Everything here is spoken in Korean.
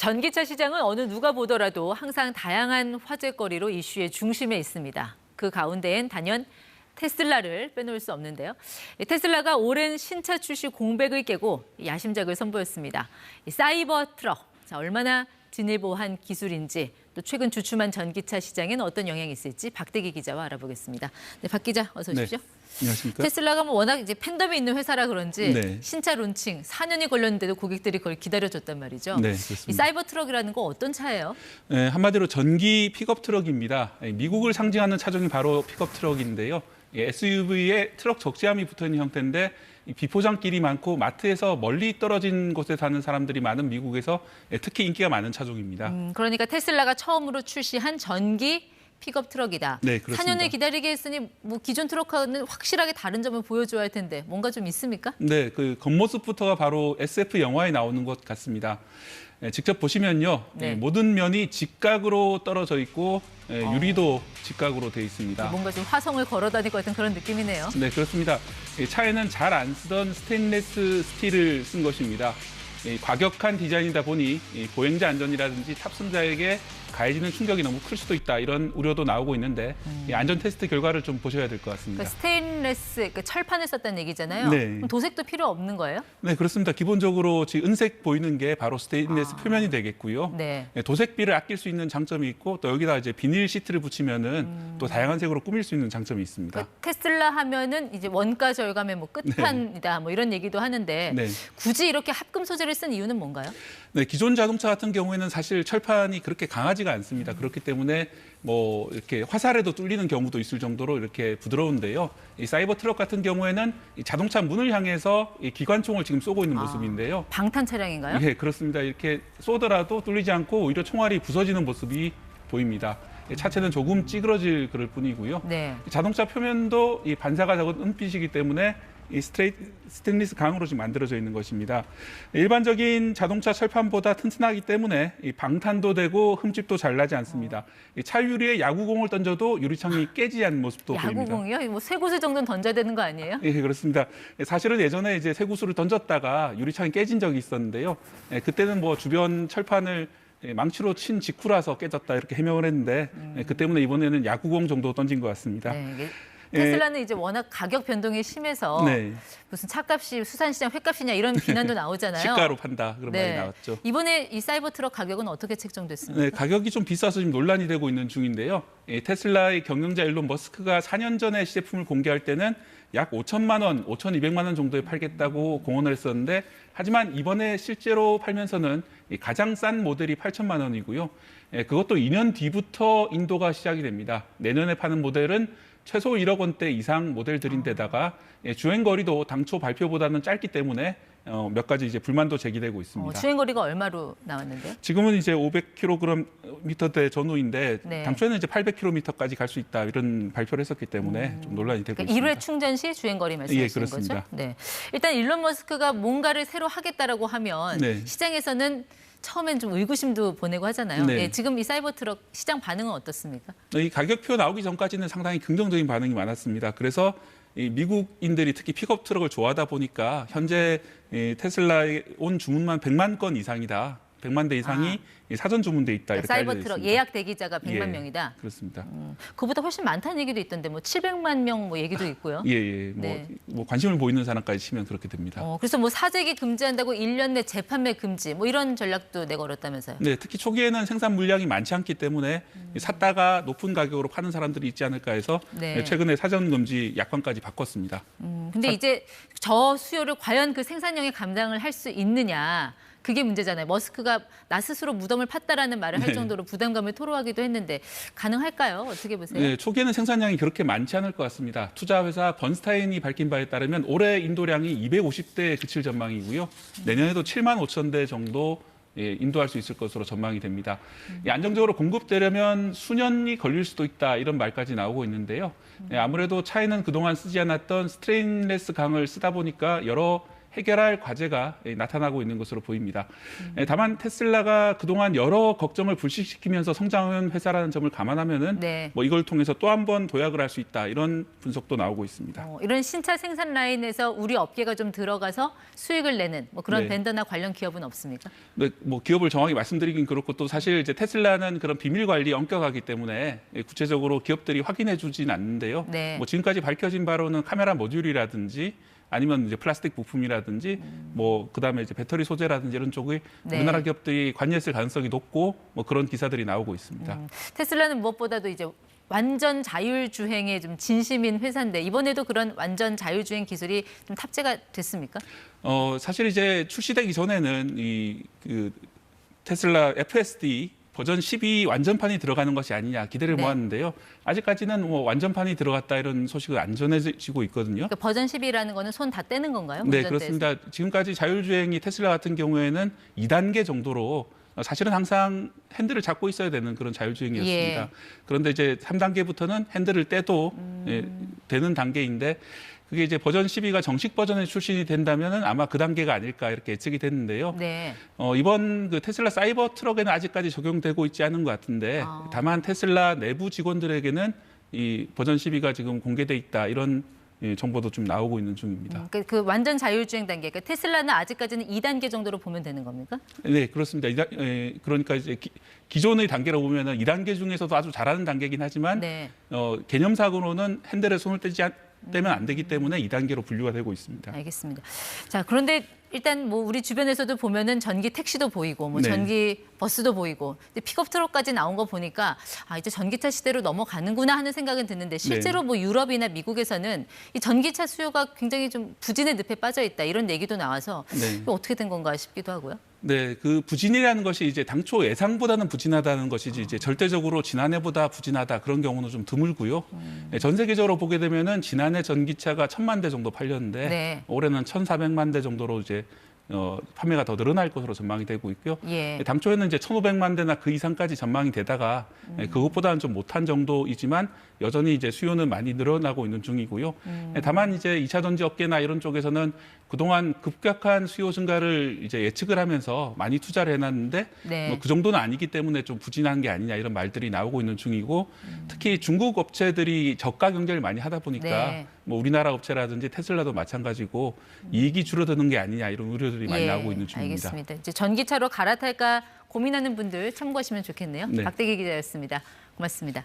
전기차 시장은 어느 누가 보더라도 항상 다양한 화제거리로 이슈의 중심에 있습니다. 그 가운데엔 단연 테슬라를 빼놓을 수 없는데요. 테슬라가 오랜 신차 출시 공백을 깨고 야심작을 선보였습니다. 사이버 트럭, 얼마나 진일보한 기술인지, 또 최근 주춤한 전기차 시장엔 어떤 영향이 있을지 박대기 기자와 알아보겠습니다. 네, 박 기자 어서 오십시오. 네, 안녕하십니까? 테슬라가 워낙 이제 팬덤이 있는 회사라 그런지 네. 신차 론칭 4년이 걸렸는데도 고객들이 그걸 기다려줬단 말이죠. 네, 그렇습니다. 이 사이버 트럭이라는 거 어떤 차예요? 네, 한마디로 전기 픽업 트럭입니다. 미국을 상징하는 차종이 바로 픽업 트럭인데요. SUV에 트럭 적재함이 붙어있는 형태인데 비포장길이 많고 마트에서 멀리 떨어진 곳에 사는 사람들이 많은 미국에서 특히 인기가 많은 차종입니다. 그러니까 테슬라가 처음으로 출시한 전기 픽업 트럭이다. 네, 그렇습니다. 4년을 기다리게 했으니 뭐 기존 트럭과는 확실하게 다른 점을 보여줘야 할 텐데 뭔가 좀 있습니까? 네, 그 겉모습부터가 바로 SF 영화에 나오는 것 같습니다. 직접 보시면요, 네. 모든 면이 직각으로 떨어져 있고 유리도 직각으로 되어 있습니다. 뭔가 좀 화성을 걸어다닐 것 같은 그런 느낌이네요. 네, 그렇습니다. 차에는 잘 안 쓰던 스테인리스 스틸을 쓴 것입니다. 과격한 디자인이다 보니 보행자 안전이라든지 탑승자에게 가해지는 충격이 너무 클 수도 있다, 이런 우려도 나오고 있는데 안전 테스트 결과를 좀 보셔야 될 것 같습니다. 그러니까 스테인레스, 그러니까 철판을 썼다는 얘기잖아요. 네. 그럼 도색도 필요 없는 거예요? 네, 그렇습니다. 기본적으로 지금 은색 보이는 게 바로 스테인리스 표면이 되겠고요. 네. 도색비를 아낄 수 있는 장점이 있고, 또 여기다 이제 비닐 시트를 붙이면은 또 다양한 색으로 꾸밀 수 있는 장점이 있습니다. 그러니까 테슬라 하면은 이제 원가 절감의 뭐 끝판이다, 뭐 이런 얘기도 하는데 네. 굳이 이렇게 합금 소재를 쓴 이유는 뭔가요? 네, 기존 자동차 같은 경우에는 사실 철판이 그렇게 강하지가 않습니다. 그렇기 때문에 뭐 이렇게 화살에도 뚫리는 경우도 있을 정도로 이렇게 부드러운데요. 이 사이버 트럭 같은 경우에는 이 자동차 문을 향해서 이 기관총을 지금 쏘고 있는 모습인데요. 방탄 차량인가요? 예, 그렇습니다. 이렇게 쏘더라도 뚫리지 않고 오히려 총알이 부서지는 모습이 보입니다. 차체는 조금 찌그러질 그럴 뿐이고요. 네. 자동차 표면도 이 반사가 적은 은빛이기 때문에 이 스테인리스 강으로 지금 만들어져 있는 것입니다. 일반적인 자동차 철판보다 튼튼하기 때문에 이 방탄도 되고 흠집도 잘 나지 않습니다. 이 차 유리에 야구공을 던져도 유리창이 깨지지 않는 모습도 보입니다. 야구공이요? 뭐 쇠구슬 정도는 던져야 되는 거 아니에요? 예, 그렇습니다. 사실은 예전에 이제 쇠구슬을 던졌다가 유리창이 깨진 적이 있었는데요. 그때는 뭐 주변 철판을 망치로 친 직후라서 깨졌다, 이렇게 해명을 했는데 그 때문에 이번에는 야구공 정도 던진 것 같습니다. 네, 이게 테슬라는 이제 워낙 가격 변동이 심해서 네. 무슨 차값이 수산시장 횟값이냐 이런 비난도 나오잖아요. 시가로 판다, 그런 말이 나왔죠. 이번에 이 사이버 트럭 가격은 어떻게 책정됐습니까? 네, 가격이 좀 비싸서 지금 논란이 되고 있는 중인데요. 테슬라의 경영자 일론 머스크가 4년 전에 시제품을 공개할 때는 약 5천만 원, 5,200만 원 정도에 팔겠다고 공언을 했었는데, 하지만 이번에 실제로 팔면서는 가장 싼 모델이 8천만 원이고요. 그것도 2년 뒤부터 인도가 시작이 됩니다. 내년에 파는 모델은 최소 1억 원대 이상 모델들인데다가 주행거리도 당초 발표보다는 짧기 때문에 몇 가지 이제 불만도 제기되고 있습니다. 주행거리가 얼마로 나왔는데요? 지금은 이제 500km대 전후인데 네. 당초에는 이제 800km까지 갈 수 있다, 이런 발표를 했었기 때문에 좀 논란이 되고 그러니까 있습니다. 1회 충전 시 주행거리 말씀하시는 예, 그렇습니다. 거죠? 네. 일단 일론 머스크가 뭔가를 새로 하겠다라고 하면 네. 시장에서는 처음엔 좀 의구심도 보내고 하잖아요. 네. 네, 지금 이 사이버 트럭 시장 반응은 어떻습니까? 이 가격표 나오기 전까지는 상당히 긍정적인 반응이 많았습니다. 그래서 이 미국인들이 특히 픽업 트럭을 좋아하다 보니까 현재 이 테슬라에 온 주문만 100만 건 이상이다. 100만 대 이상이 사전 주문돼 있다, 이렇게 사이버 알려져 트럭 있습니다. 예약 대기자가 100만 예, 명이다. 그렇습니다. 그보다 훨씬 많다는 얘기도 있던데 뭐 700만 명 뭐 얘기도 있고요. 예. 네. 뭐 관심을 보이는 사람까지 치면 그렇게 됩니다. 그래서 뭐 사재기 금지한다고 1년 내 재판매 금지 뭐 이런 전략도 내걸었다면서요. 네, 특히 초기에는 생산 물량이 많지 않기 때문에 샀다가 높은 가격으로 파는 사람들이 있지 않을까 해서 네. 최근에 사전 금지 약관까지 바꿨습니다. 근데 이제 저 수요를 과연 그 생산량에 감당을 할 수 있느냐. 그게 문제잖아요. 머스크가 나 스스로 무덤을 팠다라는 말을 할 네. 정도로 부담감을 토로하기도 했는데 가능할까요? 어떻게 보세요? 네, 초기에는 생산량이 그렇게 많지 않을 것 같습니다. 투자 회사 번스타인이 밝힌 바에 따르면 올해 인도량이 250대에 그칠 전망이고요. 내년에도 7만 5천 대 정도 인도할 수 있을 것으로 전망이 됩니다. 안정적으로 공급되려면 수년이 걸릴 수도 있다, 이런 말까지 나오고 있는데요. 아무래도 차에는 그동안 쓰지 않았던 스테인리스 강을 쓰다 보니까 여러 해결할 과제가 나타나고 있는 것으로 보입니다. 다만 테슬라가 그동안 여러 걱정을 불식시키면서 성장한 회사라는 점을 감안하면은 네. 뭐 이걸 통해서 또 한 번 도약을 할 수 있다 이런 분석도 나오고 있습니다. 이런 신차 생산 라인에서 우리 업계가 좀 들어가서 수익을 내는 뭐 그런 네. 벤더나 관련 기업은 없습니까? 네, 뭐 기업을 정확히 말씀드리긴 그렇고 또 사실 이제 테슬라는 그런 비밀 관리 엄격하기 때문에 구체적으로 기업들이 확인해주진 않는데요. 네. 뭐 지금까지 밝혀진 바로는 카메라 모듈이라든지 아니면 이제 플라스틱 부품이라든지 뭐 그다음에 이제 배터리 소재라든지 이런 쪽의 네. 우리나라 기업들이 관여했을 가능성이 높고 뭐 그런 기사들이 나오고 있습니다. 테슬라는 무엇보다도 이제 완전 자율주행에 좀 진심인 회사인데 이번에도 그런 완전 자율주행 기술이 좀 탑재가 됐습니까? 사실 이제 출시되기 전에는 그 테슬라 FSD 버전 12 완전판이 들어가는 것이 아니냐 기대를 네. 모았는데요. 아직까지는 뭐 완전판이 들어갔다 이런 소식은 안 전해지고 있거든요. 그러니까 버전 10이라는 거는 손 다 떼는 건가요? 네, 운전대에서? 그렇습니다. 지금까지 자율주행이 테슬라 같은 경우에는 2단계 정도로 사실은 항상 핸들을 잡고 있어야 되는 그런 자율주행이었습니다. 예. 그런데 이제 3단계부터는 핸들을 떼도 되는 단계인데 그게 이제 버전 12가 정식 버전에 출시이 된다면은 아마 그 단계가 아닐까 이렇게 예측이 됐는데요. 네. 이번 그 테슬라 사이버 트럭에는 아직까지 적용되고 있지 않은 것 같은데 다만 테슬라 내부 직원들에게는 이 버전 12가 지금 공개돼 있다 이런 정보도 좀 나오고 있는 중입니다. 그 완전 자율주행 단계, 그러니까 테슬라는 아직까지는 2단계 정도로 보면 되는 겁니까? 네, 그렇습니다. 그러니까 이제 기존의 단계로 보면은 2단계 중에서도 아주 잘하는 단계이긴 하지만 네. 개념상으로는 핸들에 손을 떼면 안 되기 때문에 2단계로 분류가 되고 있습니다. 알겠습니다. 자, 그런데 일단 뭐 우리 주변에서도 보면은 전기 택시도 보이고 뭐 네. 전기 버스도 보이고 근데 픽업 트럭까지 나온 거 보니까 이제 전기차 시대로 넘어가는구나 하는 생각은 드는데 실제로 네. 뭐 유럽이나 미국에서는 이 전기차 수요가 굉장히 좀 부진의 늪에 빠져 있다 이런 얘기도 나와서 네. 이거 어떻게 된 건가 싶기도 하고요. 네, 그 부진이라는 것이 이제 당초 예상보다는 부진하다는 것이지 이제 절대적으로 지난해보다 부진하다 그런 경우는 좀 드물고요. 네, 전 세계적으로 보게 되면은 지난해 전기차가 1,000만 대 정도 팔렸는데 네. 올해는 1,400만 대 정도로 이제 판매가 더 늘어날 것으로 전망이 되고 있고요. 예. 당초에는 이제 1,500만 대나 그 이상까지 전망이 되다가 그것보다는 좀 못한 정도이지만 여전히 이제 수요는 많이 늘어나고 있는 중이고요. 다만 이제 2차 전지 업계나 이런 쪽에서는 그동안 급격한 수요 증가를 이제 예측을 하면서 많이 투자를 해놨는데 네. 뭐 그 정도는 아니기 때문에 좀 부진한 게 아니냐 이런 말들이 나오고 있는 중이고 특히 중국 업체들이 저가 경쟁을 많이 하다 보니까 네. 뭐 우리나라 업체라든지 테슬라도 마찬가지고 이익이 줄어드는 게 아니냐 이런 우려들이 많이 예, 나오고 있는 중입니다. 알겠습니다. 이제 전기차로 갈아탈까 고민하는 분들 참고하시면 좋겠네요. 네. 박대기 기자였습니다. 고맙습니다.